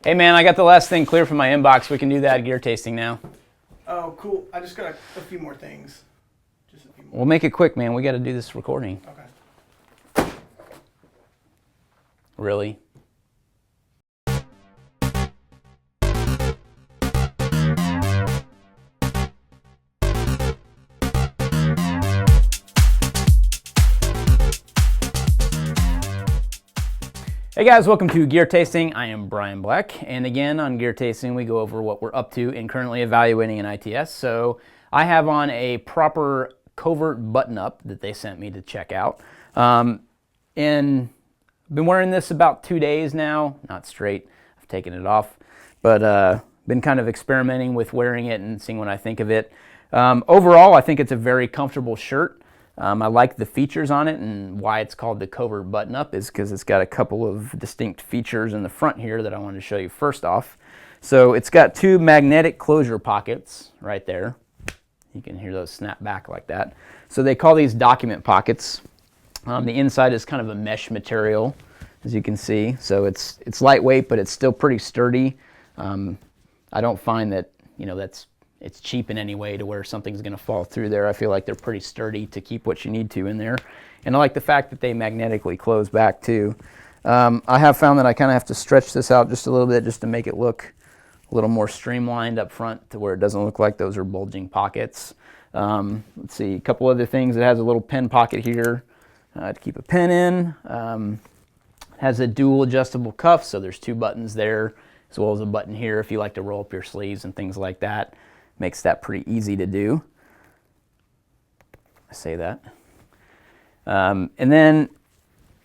Hey man, I got the last thing clear from my inbox. We can do that gear tasting now. Oh, cool. I just got a few more things. Just a few more. We'll make it quick, man. We got to do this recording. Okay. Really? Hey guys, welcome to Gear Tasting. I am Brian Black, and again on Gear Tasting we go over what we're up to in currently evaluating an ITS. So I have on a Propper Covert Button-Up that they sent me to check out. And I've been wearing this about 2 days now, not straight, I've taken it off, but been kind of experimenting with wearing it and seeing what I think of it. Overall, I think it's a very comfortable shirt. I like the features on it, and why it's called the Covert Button-Up is because it's got a couple of distinct features in the front here that I wanted to show you first off. So it's got two magnetic closure pockets right there. You can hear those snap back like that. So they call these document pockets. The inside is kind of a mesh material, as you can see. So it's lightweight, but it's still pretty sturdy. I don't find that, it's cheap in any way to where something's going to fall through there. I feel like they're pretty sturdy to keep what you need to in there. And I like the fact that they magnetically close back too. I have found that I kind of have to stretch this out just a little bit just to make it look a little more streamlined up front to where it doesn't look like those are bulging pockets. Let's see, a couple other things. It has a little pen pocket here to keep a pen in. Has a dual adjustable cuff, so there's two buttons there, as well as a button here if you like to roll up your sleeves and things like that. Makes that pretty easy to do. I say that. And then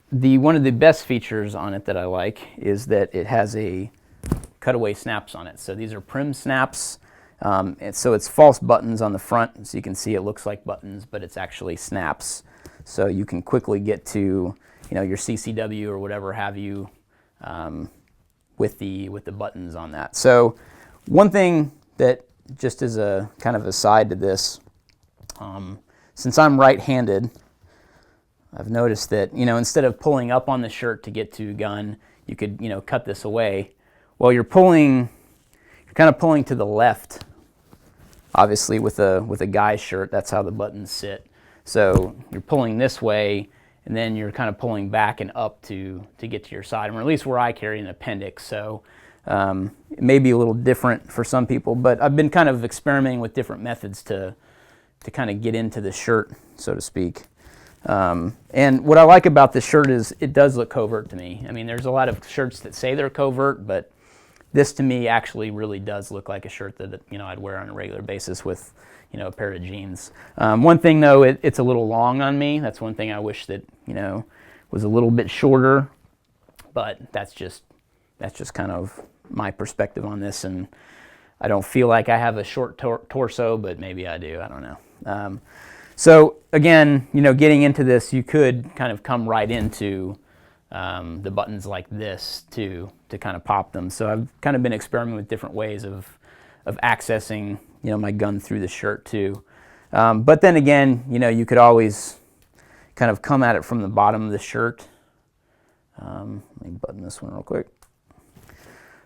one of the best features on it that I like is that it has a cutaway snaps on it. So these are prim snaps. And so it's false buttons on the front. So you can see it looks like buttons, but it's actually snaps. So you can quickly get to your CCW or whatever have you with the buttons on that. So one thing that just as a kind of aside to this, since I'm right-handed, I've noticed that, instead of pulling up on the shirt to get to gun, you could, cut this away. Well, you're kind of pulling to the left, obviously with a guy's shirt, that's how the buttons sit. So you're pulling this way, and then you're kind of pulling back and up to get to your side, or at least where I carry an appendix. So it may be a little different for some people, but I've been kind of experimenting with different methods to kind of get into the shirt, so to speak. And what I like about this shirt is it does look covert to me. I mean, there's a lot of shirts that say they're covert, but this to me actually really does look like a shirt that I'd wear on a regular basis with a pair of jeans. One thing though, it's a little long on me. That's one thing I wish that was a little bit shorter, but that's just kind of my perspective on this, and I don't feel like I have a short torso, but maybe I do, I don't know. So again, getting into this, you could kind of come right into the buttons like this to kind of pop them. So I've kind of been experimenting with different ways of accessing my gun through the shirt too. But then again, you could always kind of come at it from the bottom of the shirt. Let me button this one real quick.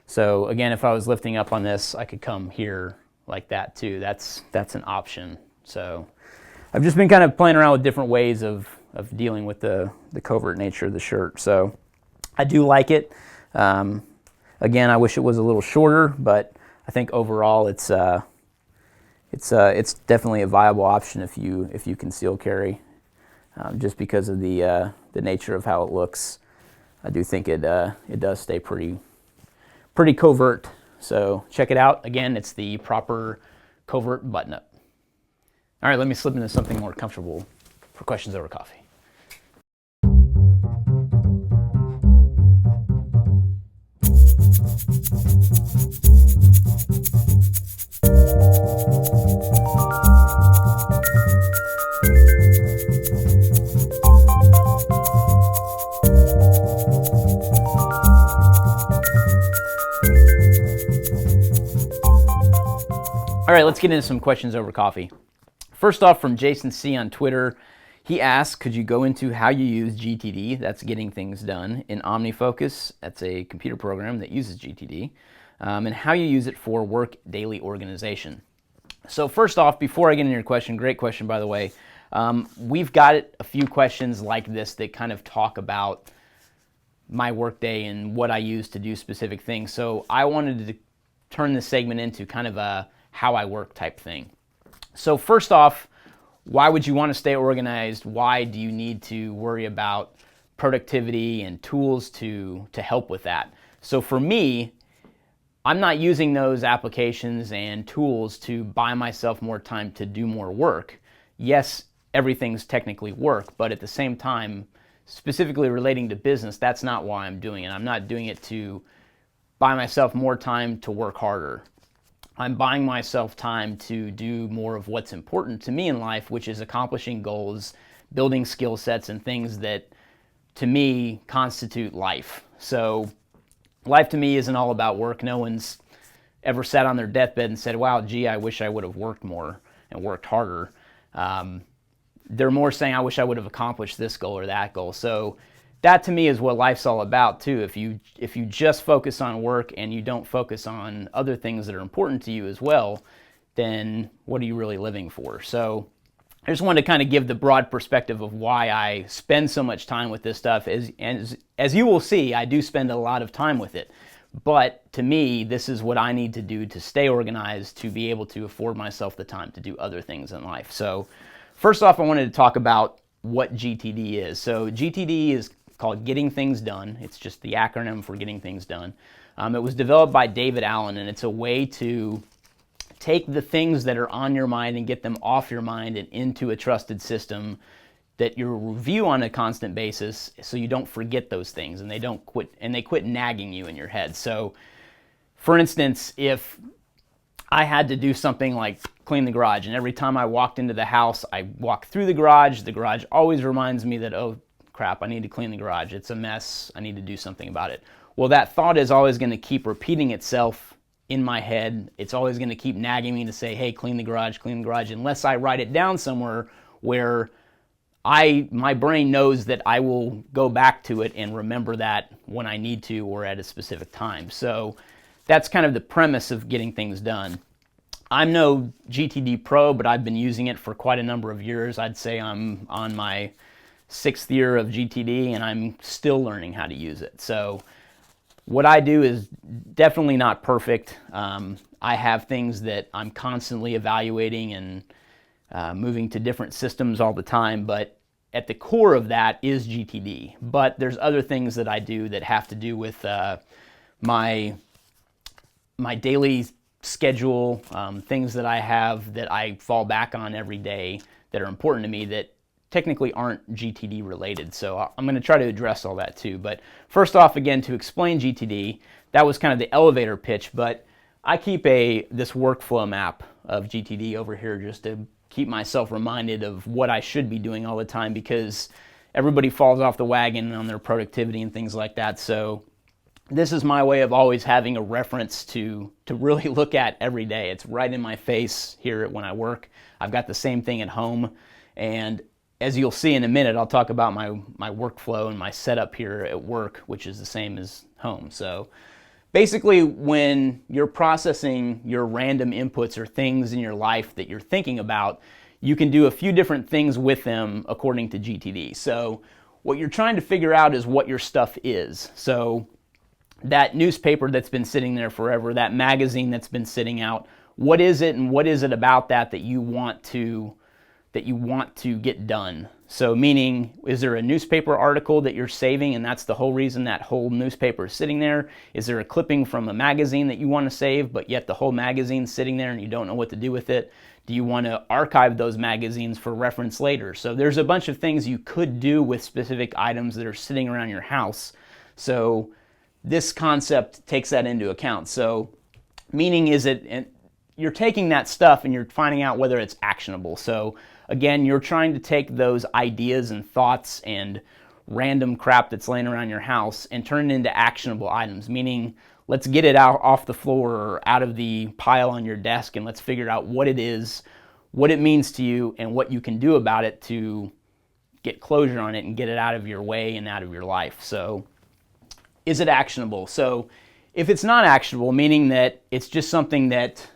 So again, if I was lifting up on this, I could come here like that too. That's an option. So I've just been kind of playing around with different ways of dealing with the covert nature of the shirt. So I do like it. Again, I wish it was a little shorter, but I think overall it's definitely a viable option if you conceal carry, just because of the nature of how it looks. I do think it does stay pretty covert. So check it out. Again, it's the Propper Covert Button-Up. All right, let me slip into something more comfortable for questions over coffee. All right, let's get into some questions over coffee. First off, from Jason C. on Twitter, He asks, could you go into how you use GTD, that's getting things done, in Omnifocus, that's a computer program that uses GTD, and how you use it for work daily organization. So first off, before I get into your question, great question by the way, we've got a few questions like this that kind of talk about my workday and what I use to do specific things. So I wanted to turn this segment into kind of a how I work type thing. So first off, why would you want to stay organized? Why do you need to worry about productivity and tools to help with that? So for me, I'm not using those applications and tools to buy myself more time to do more work. Yes, everything's technically work, but at the same time, specifically relating to business, that's not why I'm doing it. I'm not doing it to buy myself more time to work harder. I'm buying myself time to do more of what's important to me in life, which is accomplishing goals, building skill sets, and things that, to me, constitute life. So life to me isn't all about work. No one's ever sat on their deathbed and said, wow, gee, I wish I would have worked more and worked harder. They're more saying, I wish I would have accomplished this goal or that goal. So that to me is what life's all about too. If you just focus on work and you don't focus on other things that are important to you as well, then what are you really living for? So I just wanted to kind of give the broad perspective of why I spend so much time with this stuff. As you will see, I do spend a lot of time with it. But to me, this is what I need to do to stay organized, to be able to afford myself the time to do other things in life. So first off, I wanted to talk about what GTD is. So GTD is called Getting Things Done. It's just the acronym for Getting Things Done. It was developed by David Allen, and it's a way to take the things that are on your mind and get them off your mind and into a trusted system that you review on a constant basis so you don't forget those things and they quit nagging you in your head. So for instance, if I had to do something like clean the garage, and every time I walked into the house, I walk through the garage always reminds me that, oh crap, I need to clean the garage. It's a mess. I need to do something about it. Well, that thought is always going to keep repeating itself in my head. It's always going to keep nagging me to say, hey, clean the garage, unless I write it down somewhere where my brain knows that I will go back to it and remember that when I need to or at a specific time. So that's kind of the premise of Getting Things Done. I'm no GTD pro, but I've been using it for quite a number of years. I'd say I'm on my 6th year of GTD and I'm still learning how to use it. So what I do is definitely not perfect. I have things that I'm constantly evaluating and moving to different systems all the time, but at the core of that is GTD. But there's other things that I do that have to do with my daily schedule, things that I have that I fall back on every day that are important to me that technically aren't GTD related. So I'm going to try to address all that too. But first off, again, to explain GTD, that was kind of the elevator pitch, but I keep this workflow map of GTD over here just to keep myself reminded of what I should be doing all the time, because everybody falls off the wagon on their productivity and things like that. So this is my way of always having a reference to really look at every day. It's right in my face here when I work. I've got the same thing at home, and as you'll see in a minute, I'll talk about my workflow and my setup here at work, which is the same as home. So basically, when you're processing your random inputs or things in your life that you're thinking about, you can do a few different things with them according to GTD. So what you're trying to figure out is what your stuff is. So that newspaper that's been sitting there forever, that magazine that's been sitting out, what is it and what is it about that you want to get done? So meaning, is there a newspaper article that you're saving and that's the whole reason that whole newspaper is sitting there? Is there a clipping from a magazine that you want to save, but yet the whole magazine's sitting there and you don't know what to do with it? Do you want to archive those magazines for reference later? So there's a bunch of things you could do with specific items that are sitting around your house. So this concept takes that into account. So meaning you're taking that stuff and you're finding out whether it's actionable. So again, you're trying to take those ideas and thoughts and random crap that's laying around your house and turn it into actionable items, meaning let's get it out off the floor or out of the pile on your desk and let's figure out what it is, what it means to you, and what you can do about it to get closure on it and get it out of your way and out of your life. So is it actionable? So if it's not actionable, meaning that it's just something that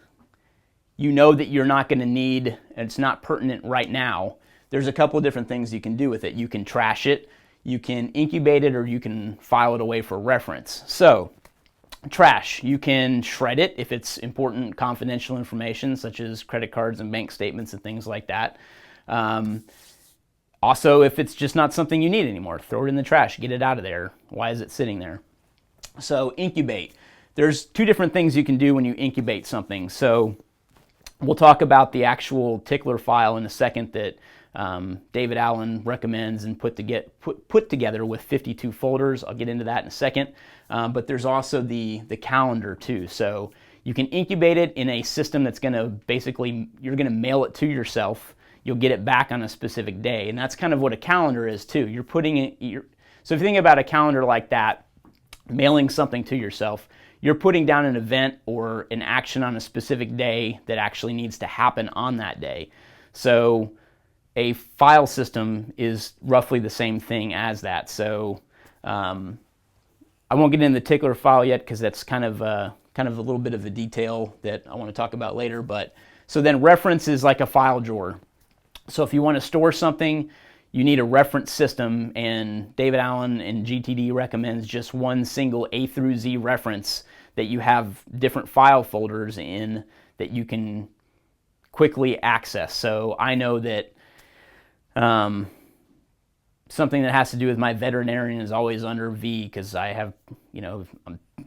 you know that you're not going to need and it's not pertinent right now, there's a couple of different things you can do with it. You can trash it, you can incubate it, or you can file it away for reference. So trash, you can shred it if it's important confidential information such as credit cards and bank statements and things like that. Also, if it's just not something you need anymore, throw it in the trash, get it out of there. Why is it sitting there? So incubate. There's two different things you can do when you incubate something. So we'll talk about the actual tickler file in a second that David Allen recommends and put together with 52 folders. I'll get into that in a second. But there's also the calendar too. So you can incubate it in a system that's going to basically, you're going to mail it to yourself. You'll get it back on a specific day. And that's kind of what a calendar is too. You're putting it, so if you think about a calendar like that, mailing something to yourself, you're putting down an event or an action on a specific day that actually needs to happen on that day. So a file system is roughly the same thing as that. So I won't get into the tickler file yet because that's kind of a little bit of the detail that I want to talk about later. But so then reference is like a file drawer. So if you want to store something, you need a reference system, and David Allen and GTD recommends just one single A through Z reference that you have different file folders in that you can quickly access. So I know that something that has to do with my veterinarian is always under V because I have,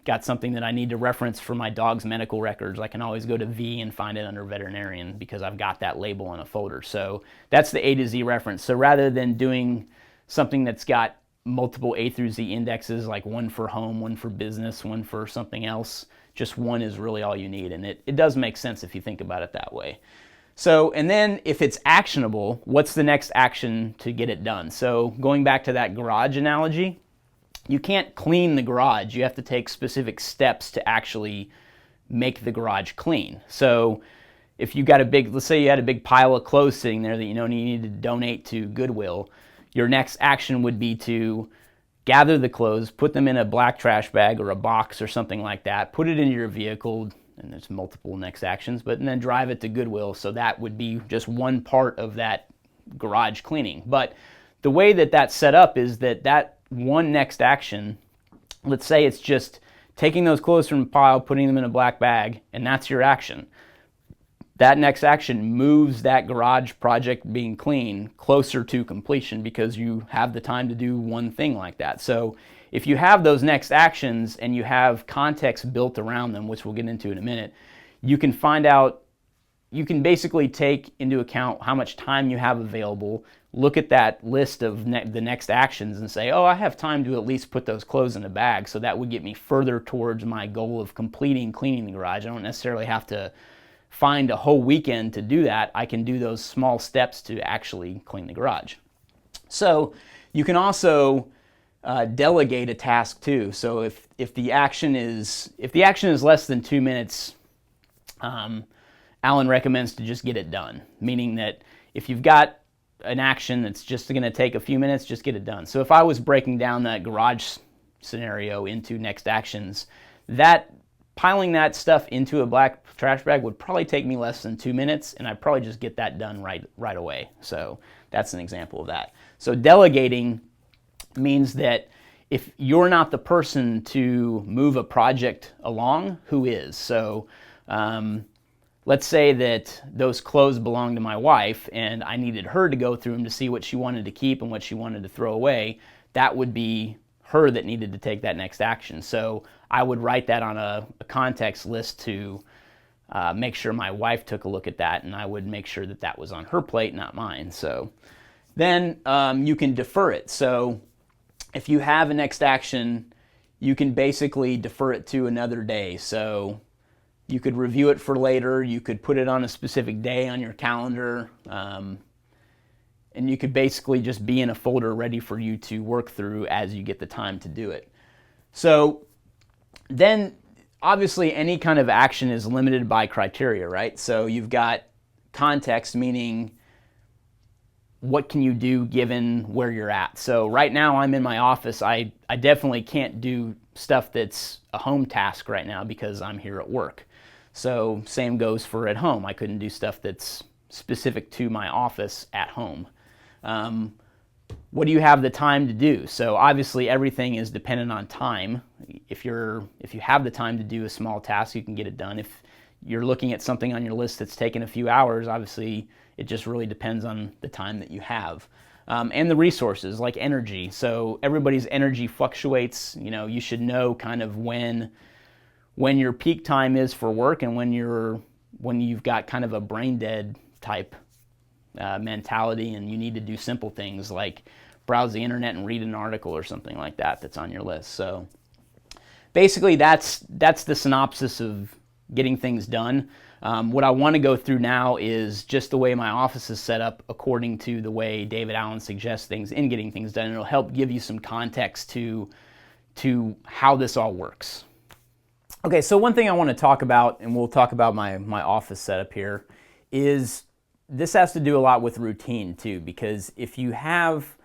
got something that I need to reference for my dog's medical records. I can always go to V and find it under veterinarian because I've got that label in a folder. So that's the A to Z reference. So rather than doing something that's got multiple A through Z indexes, like one for home, one for business, one for something else, just one is really all you need. And it does make sense if you think about it that way. So, and then if it's actionable, what's the next action to get it done? So going back to that garage analogy, you can't clean the garage. You have to take specific steps to actually make the garage clean. So if you got let's say you had a big pile of clothes sitting there that you need to donate to Goodwill, your next action would be to gather the clothes, put them in a black trash bag or a box or something like that, put it into your vehicle, and there's multiple next actions, and then drive it to Goodwill. So that would be just one part of that garage cleaning. But the way that that's set up is that one next action, let's say it's just taking those clothes from the pile, putting them in a black bag, and that's your action. That next action moves that garage project being clean closer to completion because you have the time to do one thing like that. So if you have those next actions and you have context built around them, which we'll get into in a minute, you can basically take into account how much time you have available, look at that list of the next actions and say, oh, I have time to at least put those clothes in a bag, so that would get me further towards my goal of completing cleaning the garage. I don't necessarily have to find a whole weekend to do that. I can do those small steps to actually clean the garage. So you can also delegate a task too. So if the action is less than 2 minutes, Alan recommends to just get it done. Meaning that if you've got an action that's just going to take a few minutes, just get it done. So if I was breaking down that garage scenario into next actions, piling that stuff into a black trash bag would probably take me less than 2 minutes, and I'd probably just get that done right away. So that's an example of that. So delegating means that if you're not the person to move a project along, who is? So let's say that those clothes belong to my wife and I needed her to go through them to see what she wanted to keep and what she wanted to throw away. That would be her that needed to take that next action. So I would write that on a context list to make sure my wife took a look at that, and I would make sure that that was on her plate, not mine. So then you can defer it. So if you have a next action, you can basically defer it to another day. So you could review it for later, you could put it on a specific day on your calendar, and you could basically just be in a folder ready for you to work through as you get the time to do it. So then obviously any kind of action is limited by criteria, right? So you've got context, meaning what can you do given where you're at. So right now I'm in my office. I definitely can't do stuff that's a home task right now because I'm here at work. So same goes for at home. I couldn't do stuff that's specific to my office at home. What do you have the time to do? So obviously everything is dependent on time. If you have the time to do a small task, you can get it done. If you're looking at something on your list that's taken a few hours, obviously it just really depends on the time that you have. And the resources like energy. So everybody's energy fluctuates. You should know kind of when your peak time is for work and when you've got kind of a brain dead type mentality and you need to do simple things like browse the internet and read an article or something like that that's on your list. So basically that's the synopsis of getting things done. What I want to go through now is just the way my office is set up according to the way David Allen suggests things in getting things done. It'll help give you some context to how this all works. Okay, so one thing I want to talk about, and we'll talk about my office setup here, is this has to do a lot with routine too, because if you have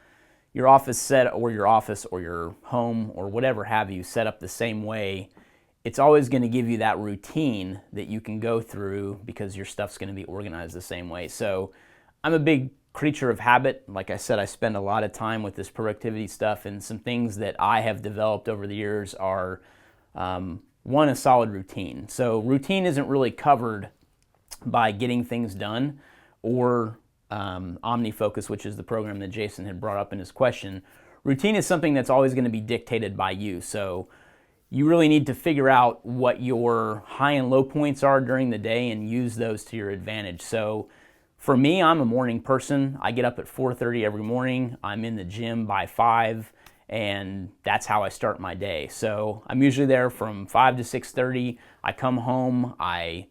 your office set or your home or whatever have you set up the same way, it's always going to give you that routine that you can go through because your stuff's going to be organized the same way. So I'm a big creature of habit. Like I said, I spend a lot of time with this productivity stuff, and some things that I have developed over the years are, one, a solid routine. So routine isn't really covered by Getting Things Done or Omnifocus, which is the program that Jason had brought up in his question. Routine is something that's always going to be dictated by you. So you really need to figure out what your high and low points are during the day and use those to your advantage. So for me, I'm a morning person. I get up at 4:30 every morning. I'm in the gym by 5, and that's how I start my day. So I'm usually there from 5 to 6:30. I come home. I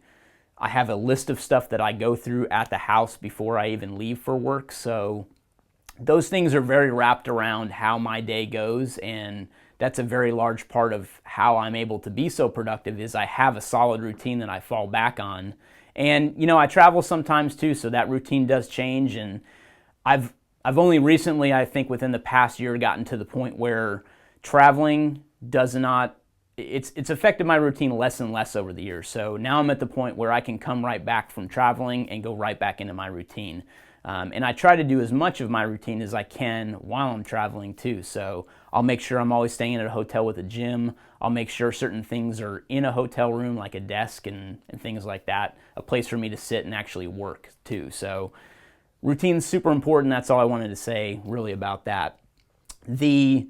have a list of stuff that I go through at the house before I even leave for work. So those things are very wrapped around how my day goes, and that's a very large part of how I'm able to be so productive is I have a solid routine that I fall back on. And I travel sometimes too, so that routine does change, and I've only recently, I think within the past year, gotten to the point where traveling it's affected my routine less and less over the years. So now I'm at the point where I can come right back from traveling and go right back into my routine. And I try to do as much of my routine as I can while I'm traveling too. So I'll make sure I'm always staying at a hotel with a gym. I'll make sure certain things are in a hotel room, like a desk and things like that, a place for me to sit and actually work too. So routine's super important. That's all I wanted to say really about that. The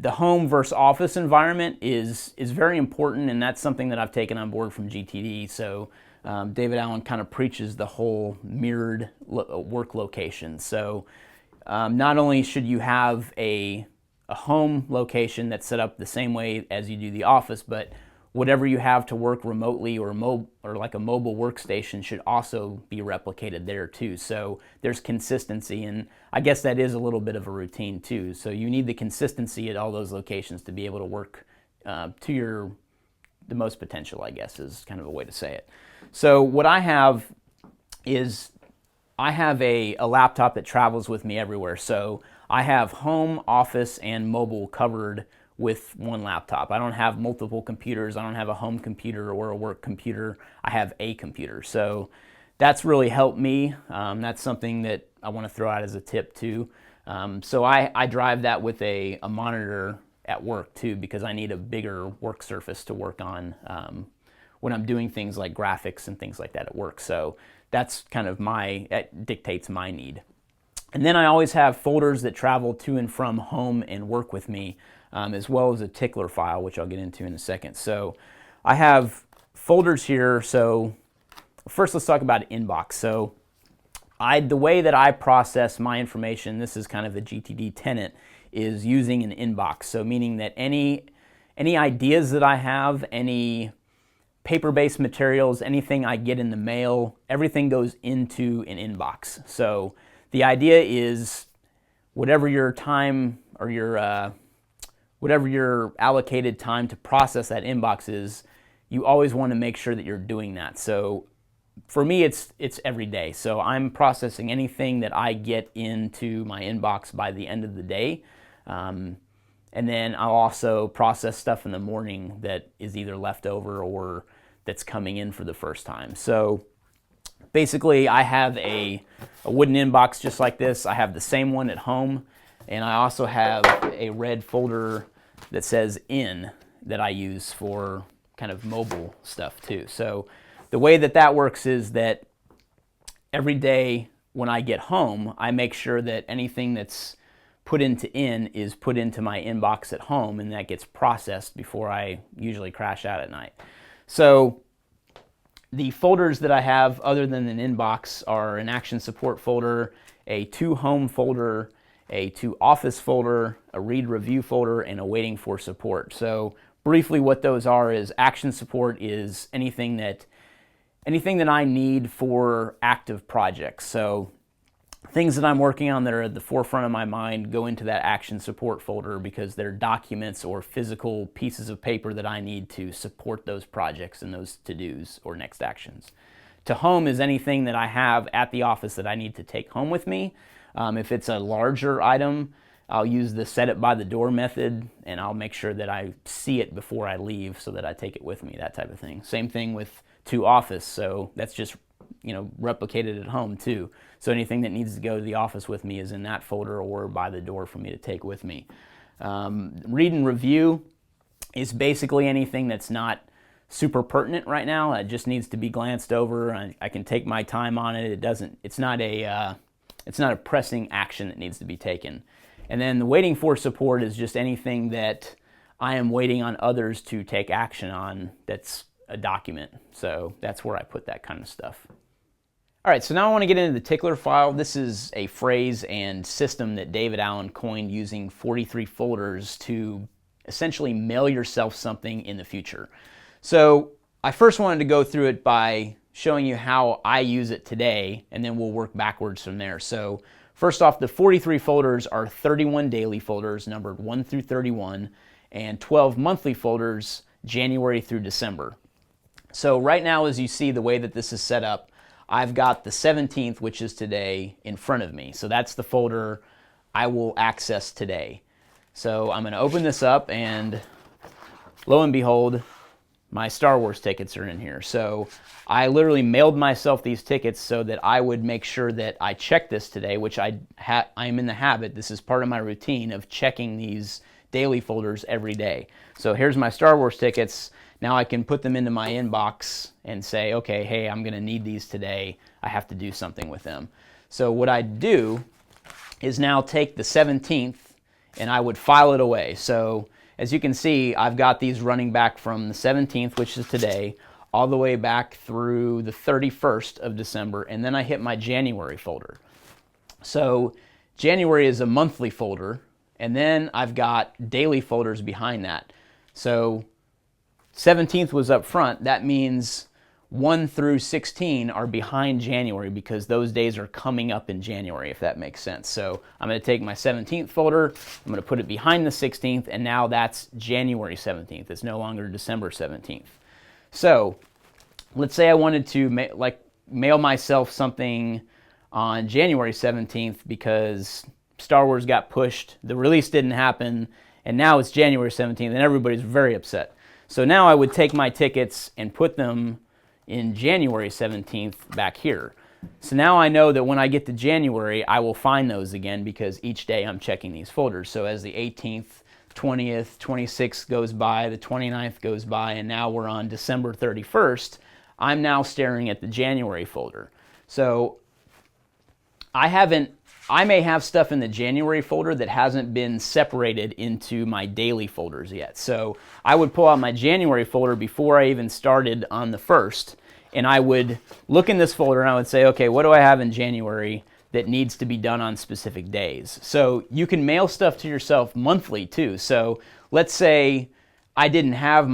home versus office environment is very important, and that's something that I've taken on board from GTD. So David Allen kind of preaches the whole mirrored work location. So not only should you have a home location that's set up the same way as you do the office, but whatever you have to work remotely or like a mobile workstation should also be replicated there too. So there's consistency, and I guess that is a little bit of a routine too. So you need the consistency at all those locations to be able to work to the most potential, I guess is kind of a way to say it. So what I have is I have a laptop that travels with me everywhere. So I have home, office, and mobile covered with one laptop. I don't have multiple computers. I don't have a home computer or a work computer. I have a computer. So that's really helped me. That's something that I want to throw out as a tip too. So I drive that with a monitor at work too, because I need a bigger work surface to work on when I'm doing things like graphics and things like that at work. So that's kind of that dictates my need. And then I always have folders that travel to and from home and work with me, as well as a tickler file, which I'll get into in a second. So I have folders here. So first let's talk about inbox. So the way that I process my information, this is kind of a GTD tenet, is using an inbox. So meaning that any ideas that I have, any paper-based materials, anything I get in the mail, everything goes into an inbox. So the idea is whatever your time or whatever your allocated time to process that inbox is, you always want to make sure that you're doing that. So for me, it's every day. So I'm processing anything that I get into my inbox by the end of the day. And then I'll also process stuff in the morning that is either left over or that's coming in for the first time. So basically, I have a wooden inbox just like this. I have the same one at home, and I also have a red folder that says In that I use for kind of mobile stuff too. So the way that works is that every day when I get home, I make sure that anything that's put into In is put into my inbox at home, and that gets processed before I usually crash out at night. So the folders that I have other than an inbox are an action support folder, a to home folder, a to office folder, a read review folder, and a waiting for support. So briefly what those are is action support is anything that I need for active projects. So things that I'm working on that are at the forefront of my mind go into that action support folder because they're documents or physical pieces of paper that I need to support those projects and those to-dos or next actions. To home is anything that I have at the office that I need to take home with me. If it's a larger item, I'll use the set it by the door method, and I'll make sure that I see it before I leave so that I take it with me, that type of thing. Same thing with to office, so that's just replicated at home too. So anything that needs to go to the office with me is in that folder or by the door for me to take with me. Read and review is basically anything that's not super pertinent right now. It just needs to be glanced over. I can take my time on it. It's not a pressing action that needs to be taken. And then the waiting for support is just anything that I am waiting on others to take action on that's a document. So that's where I put that kind of stuff. All right, so now I want to get into the tickler file. This is a phrase and system that David Allen coined using 43 folders to essentially mail yourself something in the future. So I first wanted to go through it by showing you how I use it today, and then we'll work backwards from there. So first off, the 43 folders are 31 daily folders numbered 1 through 31 and 12 monthly folders January through December. So right now, as you see the way that this is set up, I've got the 17th, which is today, in front of me. So that's the folder I will access today. So I'm going to open this up, and lo and behold, my Star Wars tickets are in here. So I literally mailed myself these tickets so that I would make sure that I check this today, which I am in the habit. This is part of my routine of checking these daily folders every day. So here's my Star Wars tickets. Now I can put them into my inbox and say, okay, hey, I'm going to need these today. I have to do something with them. So what I do is now take the 17th and I would file it away. So as you can see, I've got these running back from the 17th, which is today, all the way back through the 31st of December, and then I hit my January folder. So January is a monthly folder, and then I've got daily folders behind that. So 17th was up front. That means 1 through 16 are behind January because those days are coming up in January, if that makes sense. So I'm going to take my 17th folder, I'm going to put it behind the 16th, and now that's January 17th. It's no longer December 17th. So let's say I wanted to mail myself something on January 17th because Star Wars got pushed, the release didn't happen, and now it's January 17th, and everybody's very upset. So now I would take my tickets and put them in January 17th back here. So now I know that when I get to January, I will find those again because each day I'm checking these folders. So as the 18th, 20th, 26th goes by, the 29th goes by, and now we're on December 31st, I'm now staring at the January folder. So I may have stuff in the January folder that hasn't been separated into my daily folders yet. So I would pull out my January folder before I even started on the 1st, and I would look in this folder and I would say, okay, what do I have in January that needs to be done on specific days? So you can mail stuff to yourself monthly too. So let's say I didn't have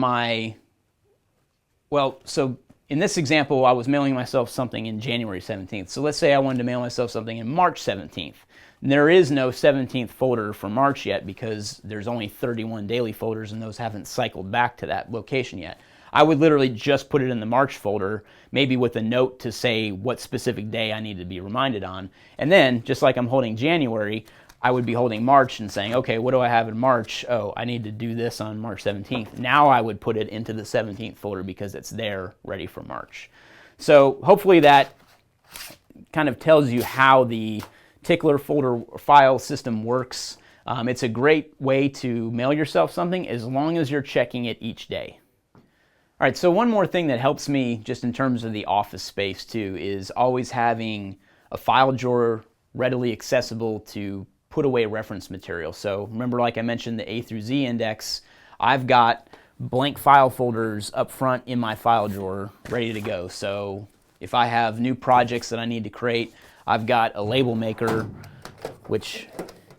so in this example, I was mailing myself something in January 17th. So let's say I wanted to mail myself something in March 17th. There is no 17th folder for March yet because there's only 31 daily folders and those haven't cycled back to that location yet. I would literally just put it in the March folder, maybe with a note to say what specific day I needed to be reminded on. And then, just like I'm holding January, I would be holding March and saying, okay, what do I have in March? Oh, I need to do this on March 17th. Now I would put it into the 17th folder because it's there ready for March. So hopefully that kind of tells you how the Tickler folder file system works. It's a great way to mail yourself something as long as you're checking it each day. All right, so one more thing that helps me just in terms of the office space too is always having a file drawer readily accessible to put away reference material. So remember, like I mentioned, the A through Z index, I've got blank file folders up front in my file drawer ready to go. So if I have new projects that I need to create, I've got a label maker, which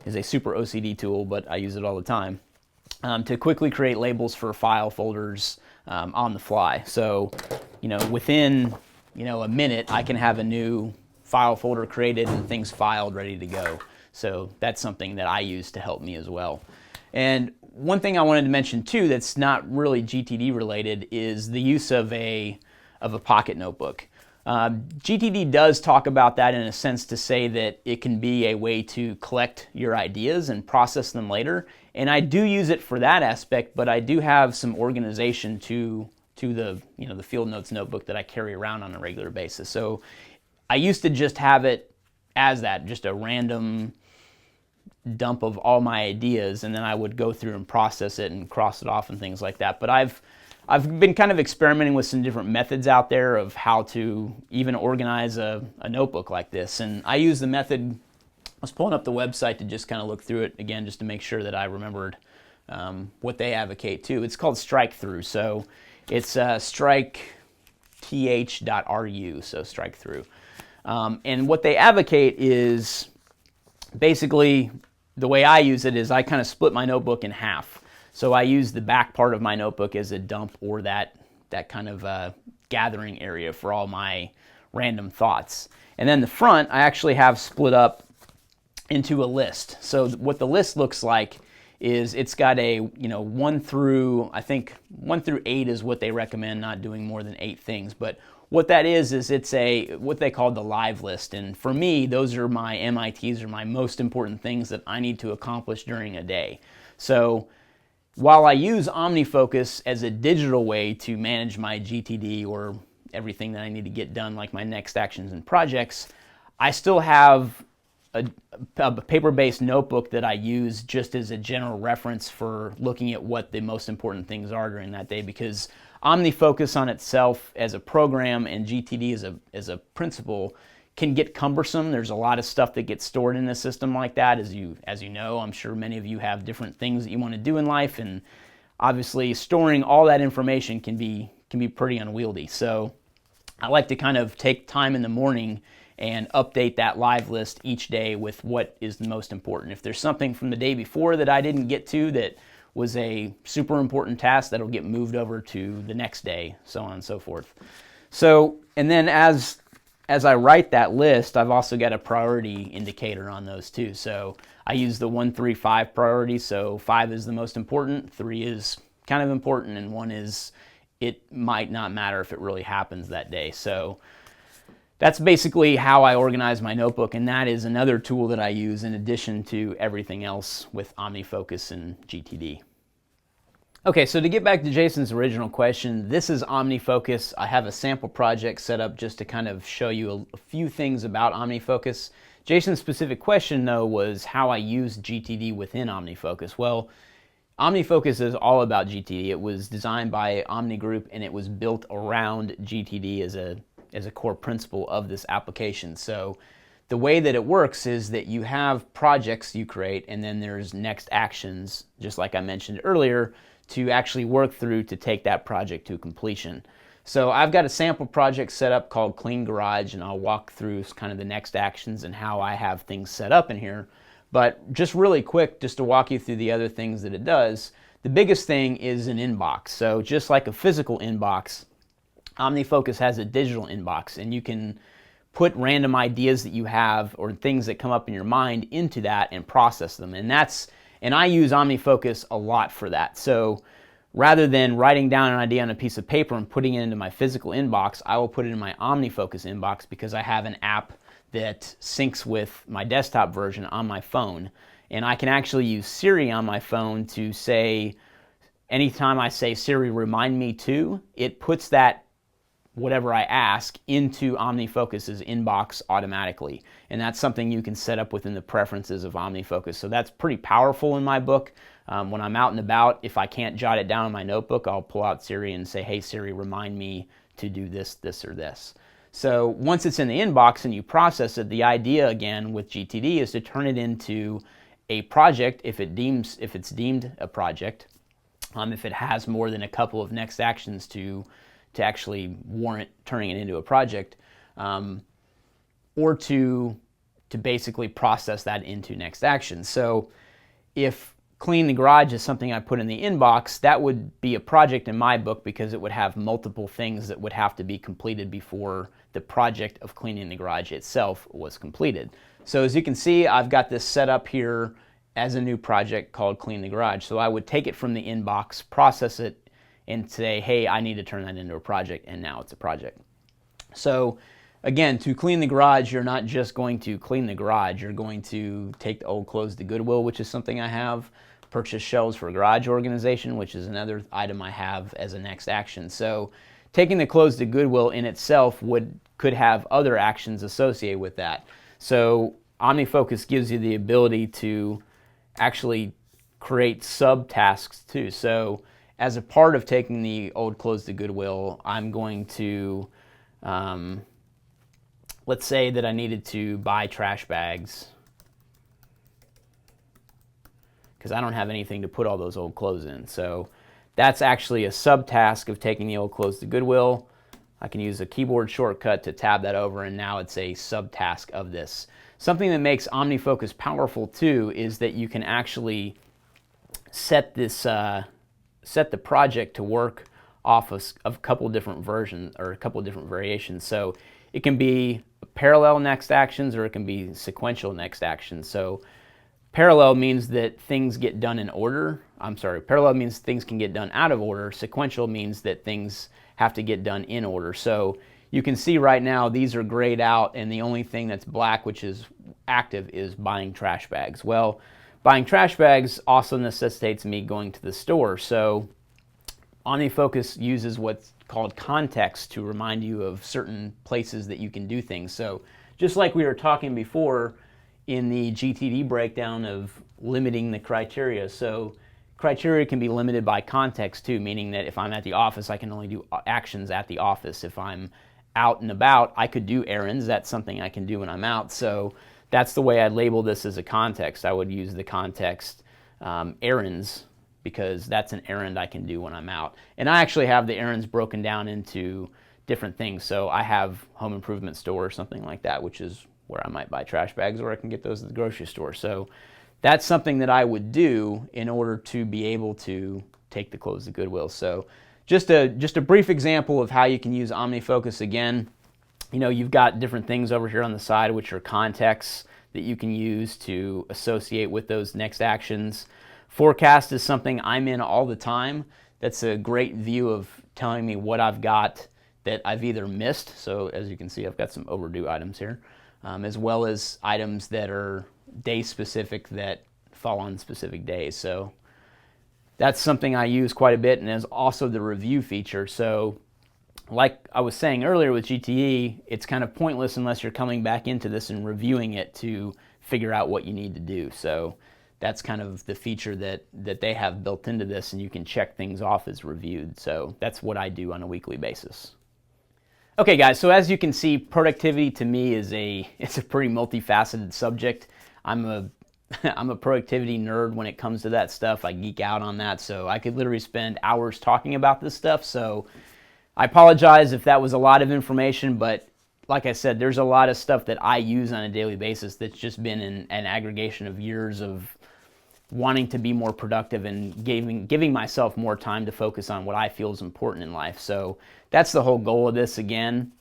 is a super OCD tool, but I use it all the time, to quickly create labels for file folders on the fly. So, within, a minute, I can have a new file folder created and things filed ready to go. So that's something that I use to help me as well. And one thing I wanted to mention too that's not really GTD related is the use of a pocket notebook. GTD does talk about that in a sense to say that it can be a way to collect your ideas and process them later. And I do use it for that aspect, but I do have some organization to the the field notes notebook that I carry around on a regular basis. So I used to just have it as that, just a random dump of all my ideas, and then I would go through and process it and cross it off and things like that. But I've been kind of experimenting with some different methods out there of how to even organize a notebook like this. And I use the method, I was pulling up the website to just kind of look through it again just to make sure that I remembered what they advocate too. It's called strike through. So it's striketh.ru, so strike through. And what they advocate is basically, the way I use it is I kind of split my notebook in half. So I use the back part of my notebook as a dump or that kind of gathering area for all my random thoughts. And then the front I actually have split up into a list. So what the list looks like is it's got a 1 through 8 is what they recommend, not doing more than 8 things. But what that is it's what they call the live list. And for me, those are my MITs, or my most important things that I need to accomplish during a day. So while I use Omnifocus as a digital way to manage my GTD or everything that I need to get done, like my next actions and projects, I still have a paper-based notebook that I use just as a general reference for looking at what the most important things are during that day, because Omnifocus on itself as a program and GTD as a principle can get cumbersome. There's a lot of stuff that gets stored in a system like that. As you know, I'm sure many of you have different things that you want to do in life, and obviously storing all that information can be pretty unwieldy. So I like to kind of take time in the morning and update that live list each day with what is the most important. If there's something from the day before that I didn't get to that was a super important task, that'll get moved over to the next day, so on and so forth. So, and then as I write that list, I've also got a priority indicator on those too. So I use the 1, 3, 5 priority. So 5 is the most important, 3 is kind of important, and 1 is it might not matter if it really happens that day. So that's basically how I organize my notebook, and that is another tool that I use in addition to everything else with Omnifocus and GTD. Okay, so to get back to Jason's original question, this is Omnifocus. I have a sample project set up just to kind of show you a few things about Omnifocus. Jason's specific question, though, was how I use GTD within Omnifocus. Well, Omnifocus is all about GTD. It was designed by Omni Group, and it was built around GTD as a core principle of this application. So the way that it works is that you have projects you create, and then there's next actions, just like I mentioned earlier, to actually work through to take that project to completion. So I've got a sample project set up called Clean Garage, and I'll walk through kind of the next actions and how I have things set up in here. But just really quick, just to walk you through the other things that it does, the biggest thing is an inbox. So just like a physical inbox, Omnifocus has a digital inbox, and you can put random ideas that you have or things that come up in your mind into that and process them. And I use Omnifocus a lot for that. So rather than writing down an idea on a piece of paper and putting it into my physical inbox, I will put it in my Omnifocus inbox because I have an app that syncs with my desktop version on my phone. And I can actually use Siri on my phone to say, anytime I say, Siri, remind me to, it puts that whatever I ask into Omnifocus's inbox automatically. And that's something you can set up within the preferences of Omnifocus. So that's pretty powerful in my book. When I'm out and about, if I can't jot it down in my notebook, I'll pull out Siri and say, hey Siri, remind me to do this, this, or this. So once it's in the inbox and you process it, the idea again with GTD is to turn it into a project if it's deemed a project. If it has more than a couple of next actions to actually warrant turning it into a project, or to basically process that into next action. So if clean the garage is something I put in the inbox, that would be a project in my book because it would have multiple things that would have to be completed before the project of cleaning the garage itself was completed. So as you can see, I've got this set up here as a new project called Clean the Garage. So I would take it from the inbox, process it, and say, hey, I need to turn that into a project, and now it's a project. So again, to clean the garage, you're not just going to clean the garage, you're going to take the old clothes to Goodwill, which is something I have, purchase shelves for garage organization, which is another item I have as a next action. So taking the clothes to Goodwill in itself could have other actions associated with that. So Omnifocus gives you the ability to actually create subtasks too. So as a part of taking the old clothes to Goodwill, I'm going to, let's say that I needed to buy trash bags because I don't have anything to put all those old clothes in. So that's actually a subtask of taking the old clothes to Goodwill. I can use a keyboard shortcut to tab that over, and now it's a subtask of this. Something that makes Omnifocus powerful too is that you can actually set the project to work off of a couple different versions or a couple different variations. So it can be parallel next actions or it can be sequential next actions. So parallel means that things get done in order. Parallel means things can get done out of order. Sequential means that things have to get done in order. So you can see right now these are grayed out and the only thing that's black, which is active, is buying trash bags. Well, buying trash bags also necessitates me going to the store. So Omnifocus uses what's called context to remind you of certain places that you can do things. So just like we were talking before in the GTD breakdown of limiting the criteria. So criteria can be limited by context too, meaning that if I'm at the office, I can only do actions at the office. If I'm out and about, I could do errands. That's something I can do when I'm out. So that's the way I label this as a context. I would use the context errands because that's an errand I can do when I'm out. And I actually have the errands broken down into different things. So I have home improvement store or something like that, which is where I might buy trash bags, or I can get those at the grocery store. So that's something that I would do in order to be able to take the clothes to Goodwill. So just a brief example of how you can use Omnifocus again. You know, you've got different things over here on the side, which are contexts that you can use to associate with those next actions. Forecast is something I'm in all the time. That's a great view of telling me what I've got that I've either missed. So as you can see, I've got some overdue items here, as well as items that are day specific that fall on specific days. So that's something I use quite a bit, and there's also the review feature. So like I was saying earlier with GTE, it's kind of pointless unless you're coming back into this and reviewing it to figure out what you need to do. So that's kind of the feature that they have built into this, and you can check things off as reviewed. So that's what I do on a weekly basis. Okay guys, so as you can see, productivity to me is it's a pretty multifaceted subject. I'm a productivity nerd when it comes to that stuff. I geek out on that, so I could literally spend hours talking about this stuff. So I apologize if that was a lot of information, but like I said, there's a lot of stuff that I use on a daily basis that's just been an aggregation of years of wanting to be more productive and giving myself more time to focus on what I feel is important in life. So that's the whole goal of this. Again,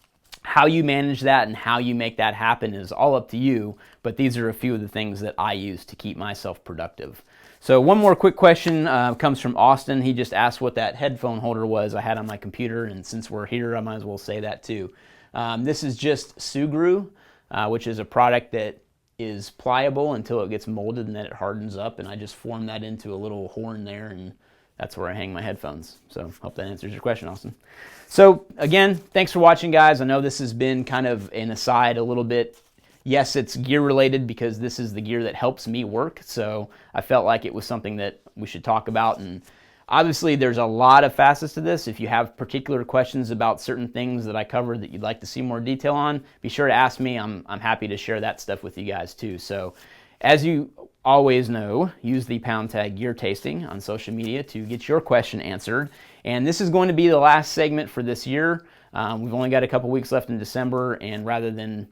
how you manage that and how you make that happen is all up to you, but these are a few of the things that I use to keep myself productive. So one more quick question comes from Austin. He just asked what that headphone holder was I had on my computer, and since we're here, I might as well say that too. This is just Sugru, which is a product that is pliable until it gets molded and then it hardens up, and I just formed that into a little horn there, and that's where I hang my headphones. So hope that answers your question, Austin. So again, thanks for watching, guys. I know this has been kind of an aside a little bit. Yes, it's gear related because this is the gear that helps me work, so I felt like it was something that we should talk about. And obviously there's a lot of facets to this. If you have particular questions about certain things that I covered that you'd like to see more detail on, be sure to ask me. I'm happy to share that stuff with you guys too. So as you always know, use the # gear tasting on social media to get your question answered. And this is going to be the last segment for this year. We've only got a couple weeks left in December, and rather than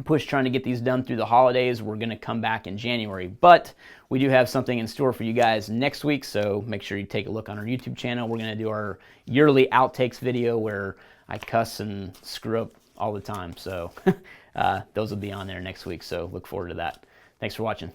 push trying to get these done through the holidays, we're going to come back in January. But we do have something in store for you guys next week, so make sure you take a look on our YouTube channel. We're going to do our yearly outtakes video where I cuss and screw up all the time. So those will be on there next week, so look forward to that. Thanks for watching.